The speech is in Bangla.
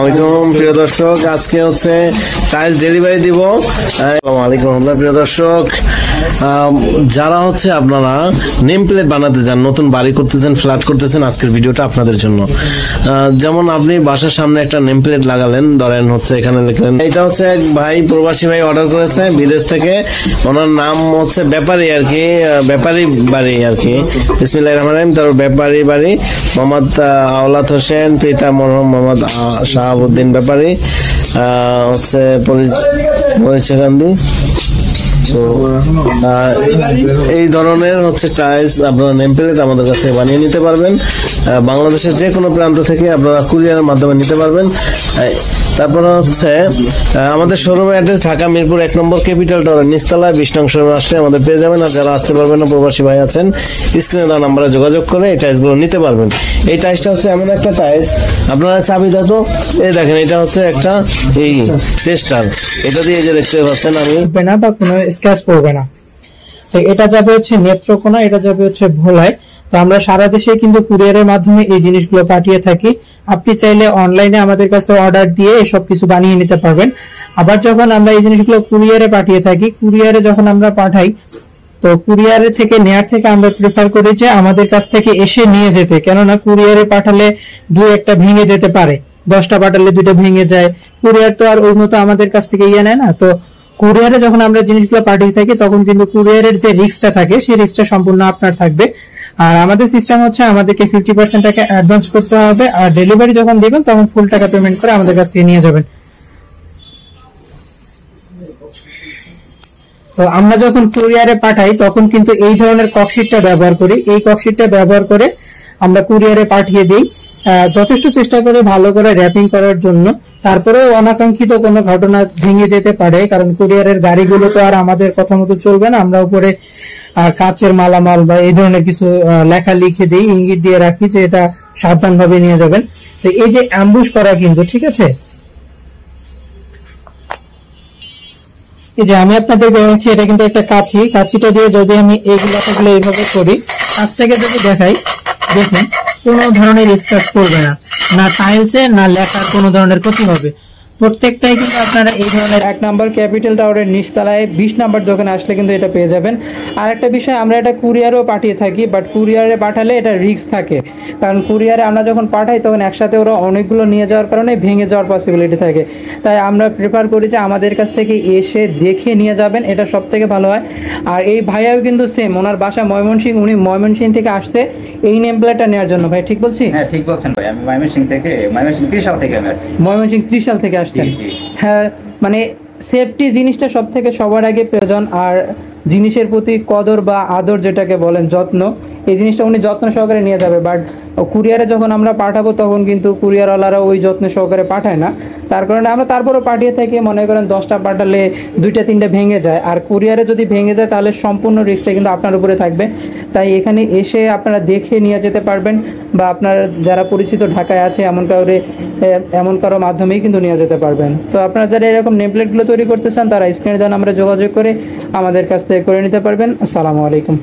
আলাইকুম প্রিয় দর্শক, আজকে হচ্ছে টাইলস ডেলিভারি দিব। আসসালামু আলাইকুম প্রিয় দর্শক, যারা হচ্ছে আপনারা নেম প্লেট বানাতে চান, নতুন বাড়ি করতেছেন, ফ্ল্যাট করতেছেন, আজকের ভিডিওটা আপনাদের জন্য। যেমন আপনি বাসার সামনে একটা নেম প্লেট লাগালেন, ধরেন হচ্ছে এখানে লিখলেন, এটা হচ্ছে এক ভাই প্রবাসী ভাই অর্ডার করেছে বিদেশ থেকে, ওনার নাম হচ্ছে ব্যাপারী আর কি, ব্যাপারী বাড়ি আর কি, বিসমিল্লাহির রহমানির রহিম। তার ব্যাপারী বাড়ি মোহাম্মদ আওলাদ হোসেন, পিতা মরহুম মোহাম্মদ শাহাবুদ্দিন ব্যাপারী, হচ্ছে পরিচয়কান্দি। তো এই ধরনের হচ্ছে টাইলস আপনারা নেম প্লেট আমাদের কাছে বানিয়ে নিতে পারবেন। বাংলাদেশের যে কোনো প্রান্ত থেকে আপনারা কুরিয়ারের মাধ্যমে নিতে পারবেন। তারপরে হচ্ছে আমাদের শোরুমের অ্যাড্রেস ঢাকা মিরপুর 1 নম্বর ক্যাপিটাল টাওয়ার নিচতলায় 20 নং শোরুমে আসলে আমাদের পেয়ে যাবেন। আর যারা আসতে পারবেন না, প্রবাসী ভাই আছেন, স্ক্রিনে দেওয়া নাম্বারে যোগাযোগ করে এই টাইলস গুলো নিতে পারবেন। এই টাইলসটা হচ্ছে এমন একটা টাইলস, আপনারা চাবি দাও, এই দেখেন এটা হচ্ছে একটা এই টেস্টার, এটা দিয়ে যে দেখতে পাচ্ছেন আমি না বা কোনো স্ক্র্যাচ পড়বে না। তো এটা যাবে হচ্ছে নেত্রকোনা, এটা যাবে হচ্ছে ভোলায়। তো আমরা সারা দেশে কিন্তু কুরিয়ারের মাধ্যমে এই জিনিসগুলো পাঠিয়ে থাকি। আপনি চাইলে অনলাইনে আমাদের কাছে অর্ডার দিয়ে এসব কিছু বানিয়ে নিতে পারবেন। আবার যখন আমরা এই জিনিসগুলো কুরিয়ারে পাঠিয়ে থাকি, কুরিয়ারে যখন আমরা পাঠাই, তো কুরিয়ারে থেকে নেয়ার থেকে আমরা প্রেফার করি যে আমাদের কাছ থেকে এসে নিয়ে যেতে, কেননা কুরিয়ারে পাঠালে 2-1টা ভেঙে যেতে পারে, 10টা পাঠালে 2টা ভেঙে যায়। কুরিয়ার তো আর ওই মতো আমাদের কাছ থেকে ইয়ে নেয় না। তো কুরিয়ারে যখন আমরা জিনিসগুলো পাঠিয়ে থাকি, তখন কিন্তু কুরিয়ারের যে রিস্কটা থাকে, সেই রিস্কটা সম্পূর্ণ আপনার থাকবে। আর আমাদের সিস্টেম হচ্ছে আমাদেরকে 50% টাকা অ্যাডভান্স করতে হবে, আর ডেলিভারি যখন দিবেন তখন ফুল টাকা পেমেন্ট করে আমাদের কাছ থেকে নিয়ে যাবেন। তো আমরা যখন কুরিয়ারে পাঠাই তখন কিন্তু এই ধরনের ককশিটটা ব্যবহার করি। এই ককশিটটা ব্যবহার করে আমরা কুরিয়ারে পাঠিয়ে দিই, যথেষ্ট চেষ্টা করে ভালো করে র্যাপিং করার জন্য। তারপরেও অনাকাঙ্ক্ষিত কোনো ঘটনা ভেঙে যেতে পারে, কারণ কুরিয়ারের গাড়িগুলো তো আর আমাদের কথা মতো চলবে না। আমরা উপরে কাচের মালামাল বা এই ধরনের কিছু লেখা লিখে দিই, ইঙ্গিত দিয়ে রাখি যে এটা সাবধানভাবে নিয়ে যাবেন। তো এই যে অ্যাম্বুশ করা কিন্তু ঠিক আছে, এই যে আমি আপনাদের দেখাচ্ছি, এটা কিন্তু একটা কাঁচিটা দিয়ে যদি আমি এইগুলো এইভাবে করি, কাজটাকে যদি দেখাই, দেখুন কোনো ধরনের স্ক্র্যাচ পড়বে না, না টাইলসে না লেখার কোনো ধরনের ক্ষতি হবে। প্রত্যেকটাই কিন্তু আপনারা এই ধরনের 1 নম্বর ক্যাপিটাল টাওয়ারের নিচতলায় 20 নম্বর দোকানে আসলে কিন্তু এটা পেয়ে যাবেন। আর একটা বিষয়, আমরা এটা কুরিয়ারও পাঠিয়ে থাকি, বাট কুরিয়ারে পাঠালে এটা রিস্ক থাকে, কারণ কুরিয়ারে আমরা যখন পাঠাই তখন একসাথে ওরা অনেকগুলো নিয়ে যাওয়ার কারণে ভেঙে যাওয়ার পসিবিলিটি থাকে। তাই আমরা প্রেফার করি যে আমাদের কাছ থেকে এসে দেখে নিয়ে যাবেন, এটা সব থেকে ভালো হয়। আর এই ভাইয়াও কিন্তু সেম, ওনার বাসা ময়মনসিংহ, উনি ময়মনসিংহ থেকে আসছে এই নেম প্লেটটা নেওয়ার জন্য। ভাই ঠিক বলছি? হ্যাঁ ঠিক বলছেন ভাই, আমি ময়মনসিংহ ত্রিশাল থেকে আসছি। ময়মনসিংহ ত্রিশাল থেকে আসছেন। হ্যাঁ, মানে সেফটি জিনিসটা সব থেকে সবার আগে প্রয়োজন। আর জিনিসের প্রতি কদর বা আদর যেটাকে বলেন, যত্ন, এই জিনিসটা উনি যত্ন সহকারে নিয়ে যাবে। বাট কুরিয়ারে যখন আমরা পাঠাবো তখন কিন্তু কুরিয়ারওয়ালারা ওই যত্ন সহকারে পাঠায় না, তার কারণে আমরা তারপরও পাঠিয়ে থাকি। মনে করেন 10টা পাঠালে 2-3টা ভেঙে যায়, আর কুরিয়ারে যদি ভেঙে যায় তাহলে সম্পূর্ণ রিস্কটা কিন্তু আপনার উপরে থাকবে। তাই এখানে এসে আপনারা দেখে নিয়ে যেতে পারবেন, বা আপনার যারা পরিচিত ঢাকায় আছে এমন কারো মাধ্যমেই কিন্তু নিয়ে যেতে পারবেন। তো আপনারা যারা এরকম নেমপ্লেটগুলো তৈরি করতে চান, তারা স্ক্রিনে দেওয়া নাম্বারে যোগাযোগ করে আমাদের কাছ থেকে করে নিতে পারবেন। আসসালামু আলাইকুম।